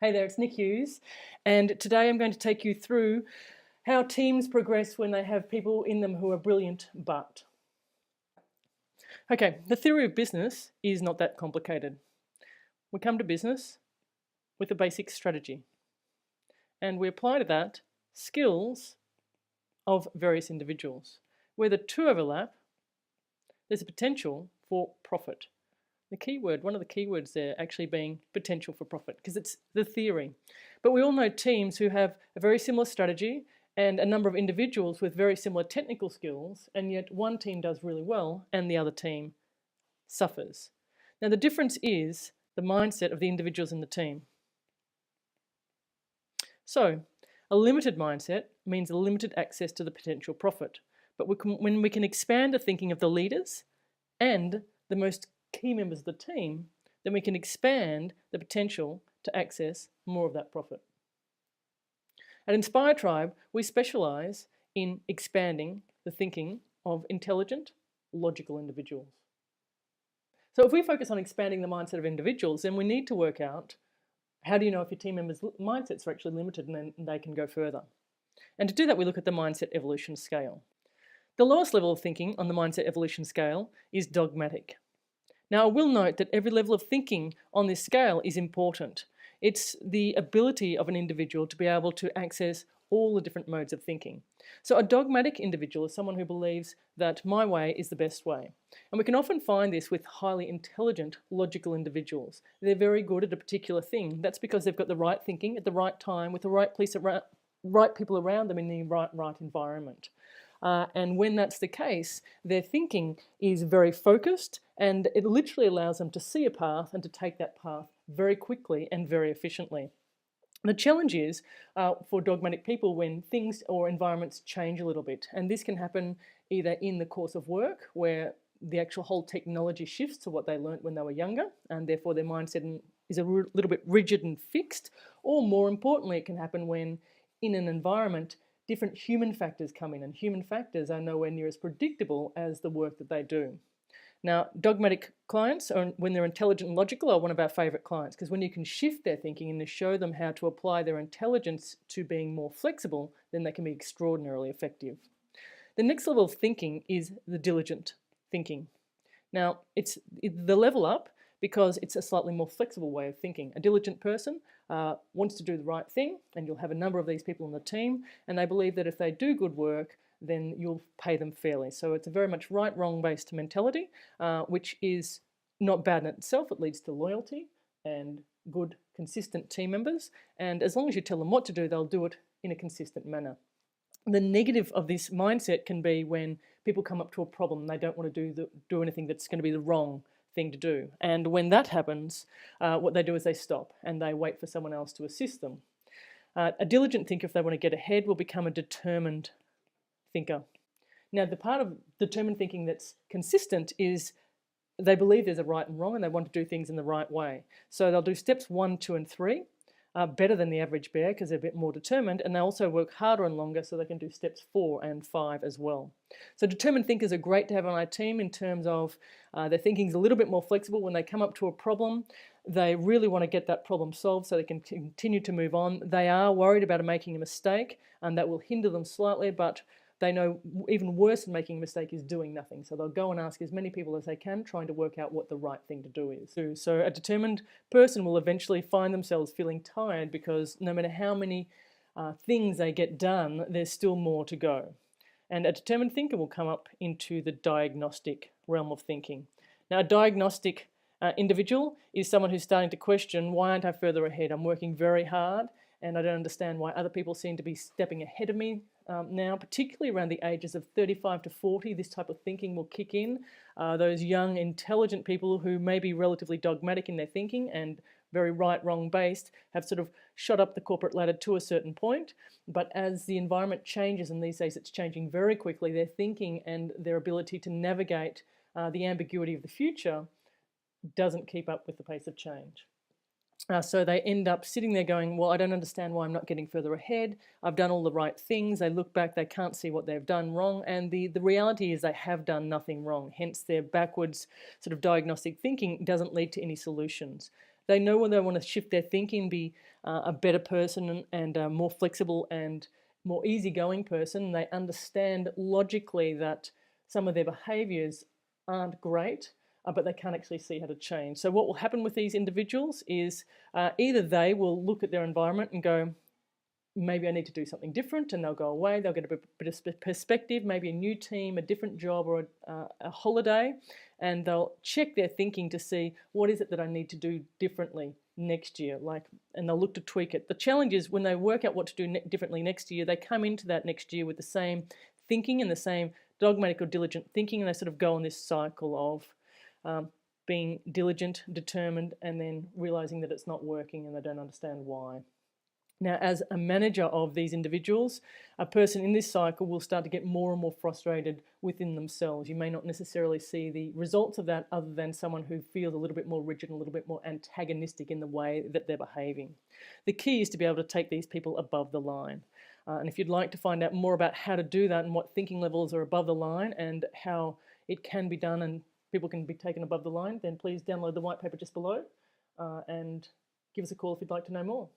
Hey there, it's Nick Hughes, and today I'm going to take you through how teams progress when they have people in them who are brilliant but. Okay, the theory of business is not that complicated. We come to business with a basic strategy, and we apply to that skills of various individuals. Where the two overlap, there's a potential for profit. One of the keywords there actually being potential for profit, because it's the theory. But we all know teams who have a very similar strategy and a number of individuals with very similar technical skills, and yet one team does really well and the other team suffers. Now the difference is the mindset of the individuals in the team. So a limited mindset means a limited access to the potential profit. But when we can expand the thinking of the leaders and the most key members of the team, then we can expand the potential to access more of that profit. At Inspire Tribe, we specialise in expanding the thinking of intelligent, logical individuals. So if we focus on expanding the mindset of individuals, then we need to work out how do you know if your team members' mindsets are actually limited and then they can go further. And to do that, we look at the mindset evolution scale. The lowest level of thinking on the mindset evolution scale is dogmatic. Now, I will note that every level of thinking on this scale is important. It's the ability of an individual to be able to access all the different modes of thinking. So a dogmatic individual is someone who believes that my way is the best way. And we can often find this with highly intelligent, logical individuals. They're very good at a particular thing. That's because they've got the right thinking at the right time with the right people around them in the right environment. And when that's the case, their thinking is very focused and it literally allows them to see a path and to take that path very quickly and very efficiently. The challenge is for dogmatic people when things or environments change a little bit, and this can happen either in the course of work where the actual whole technology shifts to what they learnt when they were younger and therefore their mindset is a little bit rigid and fixed, or more importantly it can happen when in an environment different human factors come in, and human factors are nowhere near as predictable as the work that they do. Now, dogmatic clients, when they're intelligent and logical, are one of our favourite clients, because when you can shift their thinking and to show them how to apply their intelligence to being more flexible, then they can be extraordinarily effective. The next level of thinking is the diligent thinking. Now, it's the level up because it's a slightly more flexible way of thinking. A diligent person wants to do the right thing, and you'll have a number of these people on the team, and they believe that if they do good work, then you'll pay them fairly. So it's a very much right-wrong based mentality, which is not bad in itself. It leads to loyalty and good, consistent team members, and as long as you tell them what to do, they'll do it in a consistent manner. The negative of this mindset can be when people come up to a problem, they don't want to do anything that's going to be the wrong thing to do. And when that happens, what they do is they stop and they wait for someone else to assist them. A diligent thinker, if they want to get ahead, will become a determined thinker. Now, the part of determined thinking that's consistent is they believe there's a right and wrong and they want to do things in the right way. So they'll do steps 1, 2 and 3 better than the average bear because they're a bit more determined, and they also work harder and longer so they can do steps 4 and 5 as well. So determined thinkers are great to have on our team in terms of their thinking's a little bit more flexible. When they come up to a problem, they really want to get that problem solved so they can continue to move on. They are worried about making a mistake, and that will hinder them slightly, but they know even worse than making a mistake is doing nothing. So they'll go and ask as many people as they can, trying to work out what the right thing to do is. So a determined person will eventually find themselves feeling tired because no matter how many things they get done, there's still more to go. And a determined thinker will come up into the diagnostic realm of thinking. Now, a diagnostic individual is someone who's starting to question, why aren't I further ahead? I'm working very hard and I don't understand why other people seem to be stepping ahead of me now, particularly around the ages of 35 to 40, this type of thinking will kick in. Those young, intelligent people who may be relatively dogmatic in their thinking and very right-wrong based have sort of shot up the corporate ladder to a certain point. But as the environment changes, and these days it's changing very quickly, their thinking and their ability to navigate the ambiguity of the future doesn't keep up with the pace of change. So they end up sitting there going, well, I don't understand why I'm not getting further ahead. I've done all the right things. They look back, they can't see what they've done wrong. And the reality is they have done nothing wrong. Hence their backwards sort of diagnostic thinking doesn't lead to any solutions. They know when they want to shift their thinking, be a better person and a more flexible and more easygoing person. They understand logically that some of their behaviours aren't great, but they can't actually see how to change. So what will happen with these individuals is either they will look at their environment and go, maybe I need to do something different, and they'll go away, they'll get a bit of perspective, maybe a new team, a different job, or a holiday, and they'll check their thinking to see what is it that I need to do differently next year, and they'll look to tweak it. The challenge is when they work out what to do differently next year, they come into that next year with the same thinking and the same dogmatic or diligent thinking, and they sort of go on this cycle of being diligent, determined, and then realizing that it's not working and they don't understand why. Now, as a manager of these individuals, a person in this cycle will start to get more and more frustrated within themselves. You may not necessarily see the results of that other than someone who feels a little bit more rigid and a little bit more antagonistic in the way that they're behaving. The key is to be able to take these people above the line. And if you'd like to find out more about how to do that and what thinking levels are above the line and how it can be done and people can be taken above the line, then please download the white paper just below and give us a call if you'd like to know more.